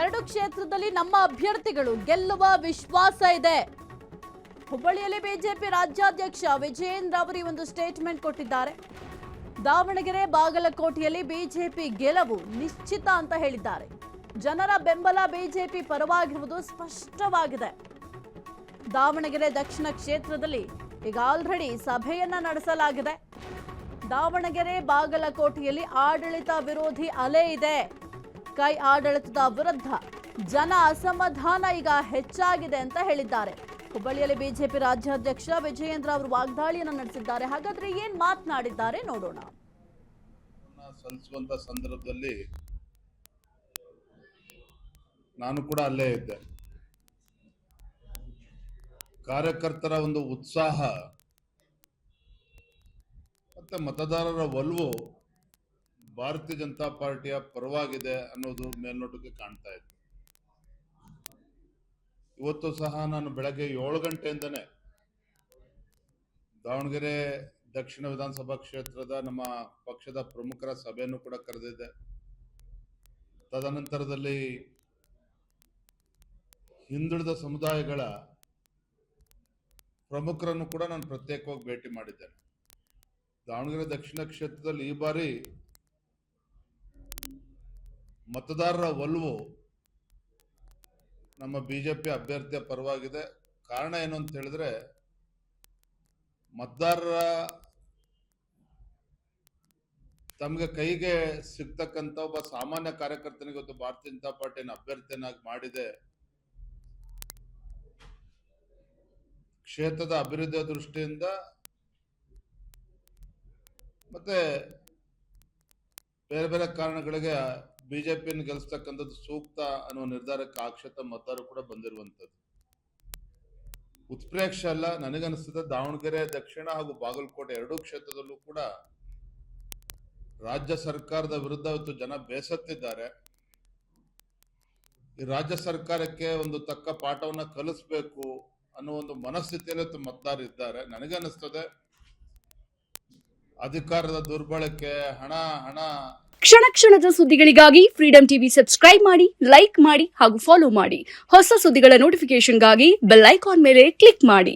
ಎರಡು ಕ್ಷೇತ್ರದಲ್ಲಿ ನಮ್ಮ ಅಭ್ಯರ್ಥಿಗಳು ಗೆಲ್ಲುವ ವಿಶ್ವಾಸ ಇದೆ. ಹುಬ್ಬಳ್ಳಿಯಲ್ಲಿ ಬಿಜೆಪಿ ರಾಜ್ಯಾಧ್ಯಕ್ಷ ವಿಜಯೇಂದ್ರ ಅವರು ಒಂದು ಸ್ಟೇಟ್ಮೆಂಟ್ ಕೊಟ್ಟಿದ್ದಾರೆ. ದಾವಣಗೆರೆ ಬಾಗಲಕೋಟೆಯಲ್ಲಿ ಬಿಜೆಪಿ ಗೆಲುವು ನಿಶ್ಚಿತ ಅಂತ ಹೇಳಿದ್ದಾರೆ. ಜನರ ಬೆಂಬಲ ಬಿಜೆಪಿ ಪರವಾಗಿರುವುದು ಸ್ಪಷ್ಟವಾಗಿದೆ. ದಾವಣಗೆರೆ ದಕ್ಷಿಣ ಕ್ಷೇತ್ರದಲ್ಲಿ ಈಗ ಆಲ್ರೆಡಿ ಸಭೆಯನ್ನ ನಡೆಸಲಾಗಿದೆ. ದಾವಣಗೆರೆ ಬಾಗಲಕೋಟೆಯಲ್ಲಿ ಆಡಳಿತ ವಿರೋಧಿ ಅಲೆ ಇದೆ. ಕೈ ಆಡಳಿತದ ವಿರುದ್ಧ ಜನ ಅಸಮಾಧಾನ ಈಗ ಹೆಚ್ಚಾಗಿದೆ ಅಂತ ಹೇಳಿದ್ದಾರೆ. ಹುಬ್ಬಳ್ಳಿಯಲ್ಲಿ ಬಿಜೆಪಿ ರಾಜ್ಯಾಧ್ಯಕ್ಷ ವಿಜಯೇಂದ್ರ ಅವರು ವಾಗ್ದಾಳಿಯನ್ನು ನಡೆಸಿದ್ದಾರೆ. ಹಾಗಾದ್ರೆ ಏನ್ ಮಾತನಾಡಿದ್ದಾರೆ ನೋಡೋಣ. ಸಲ್ಲಿಸುವಂತ ಸಂದರ್ಭದಲ್ಲಿ ನಾನು ಕೂಡ ಅಲ್ಲೇ ಇದ್ದೆ. ಕಾರ್ಯಕರ್ತರ ಒಂದು ಉತ್ಸಾಹ ಮತ್ತೆ ಮತದಾರರ ಒಲವು ಭಾರತೀಯ ಜನತಾ ಪಾರ್ಟಿಯ ಪರವಾಗಿದೆ ಅನ್ನೋದು ಮೇಲ್ನೋಟಕ್ಕೆ ಕಾಣ್ತಾ ಇದೆ. ಇವತ್ತು ಸಹ ನಾನು ಬೆಳಗ್ಗೆ 7 ಗಂಟೆಯಿಂದನೇ ದಾವಣಗೆರೆ ದಕ್ಷಿಣ ವಿಧಾನಸಭಾ ಕ್ಷೇತ್ರದ ನಮ್ಮ ಪಕ್ಷದ ಪ್ರಮುಖರ ಸಭೆಯನ್ನು ಕೂಡ ಕರೆದಿದ್ದೆ. ತದನಂತರದಲ್ಲಿ ಹಿಂದುಳಿದ ಸಮುದಾಯಗಳ ಪ್ರಮುಖರನ್ನು ಕೂಡ ನಾನು ಪ್ರತ್ಯೇಕವಾಗಿ ಭೇಟಿ ಮಾಡಿದ್ದೇನೆ. ದಾವಣಗೆರೆ ದಕ್ಷಿಣ ಕ್ಷೇತ್ರದಲ್ಲಿ ಈ ಬಾರಿ ಮತದಾರರ ಒಲವು ನಮ್ಮ ಬಿಜೆಪಿ ಅಭ್ಯರ್ಥಿಯ ಪರವಾಗಿದೆ. ಕಾರಣ ಏನು ಅಂತ ಹೇಳಿದ್ರೆ, ಮತದಾರರ ತಮಗೆ ಕೈಗೆ ಸಿಗ್ತಕ್ಕಂಥ ಒಬ್ಬ ಸಾಮಾನ್ಯ ಕಾರ್ಯಕರ್ತನಿಗೆ ಇವತ್ತು ಭಾರತೀಯ ಜನತಾ ಪಾರ್ಟಿಯನ್ನು ಅಭ್ಯರ್ಥಿಯನ್ನಾಗಿ ಮಾಡಿದೆ. ಕ್ಷೇತ್ರದ ಅಭಿವೃದ್ಧಿಯ ದೃಷ್ಟಿಯಿಂದ ಮತ್ತೆ ಬೇರೆ ಬೇರೆ ಕಾರಣಗಳಿಗೆ ಬಿಜೆಪಿಯನ್ನು ಗೆಲ್ಲಿಸ್ತಕ್ಕಂಥದ್ದು ಸೂಕ್ತ ಅನ್ನುವ ನಿರ್ಧಾರಕ್ಕೆ ಆ ಕ್ಷೇತ್ರ ಮತದಾರರು ಕೂಡ ಬಂದಿರುವಂಥದ್ದು. ಉತ್ಪ್ರೇಕ್ಷೆ ಅಲ್ಲ, ನನಗನ್ನಿಸ್ತದೆ ದಾವಣಗೆರೆ ದಕ್ಷಿಣ ಹಾಗೂ ಬಾಗಲಕೋಟೆ ಎರಡೂ ಕ್ಷೇತ್ರದಲ್ಲೂ ಕೂಡ ರಾಜ್ಯ ಸರ್ಕಾರದ ವಿರುದ್ಧ ಇವತ್ತು ಜನ ಬೇಸತ್ತಿದ್ದಾರೆ. ಈ ರಾಜ್ಯ ಸರ್ಕಾರಕ್ಕೆ ಒಂದು ತಕ್ಕ ಪಾಠವನ್ನ ಕಲಿಸ್ಬೇಕು ಅನ್ನೋ ಒಂದು ಮನಸ್ಥಿತಿಯಲ್ಲಿ ಇವತ್ತು ಮತದಾರರು ಇದ್ದಾರೆ. ನನಗನ್ನಿಸ್ತದೆ ಅಧಿಕಾರದ ದುರ್ಬಳಕೆ, ಹಣ ಕ್ಷಣ ಕ್ಷಣದ ಸುದ್ದಿಗಳಿಗಾಗಿ ಫ್ರೀಡಂ ಟಿವಿ ಸಬ್ಸ್ಕ್ರೈಬ್ ಮಾಡಿ, ಲೈಕ್ ಮಾಡಿ ಹಾಗೂ ಫಾಲೋ ಮಾಡಿ. ಹೊಸ ಸುದ್ದಿಗಳ ನೋಟಿಫಿಕೇಶನ್ಗಾಗಿ ಬೆಲ್ ಐಕಾನ್ ಮೇಲೆ ಕ್ಲಿಕ್ ಮಾಡಿ.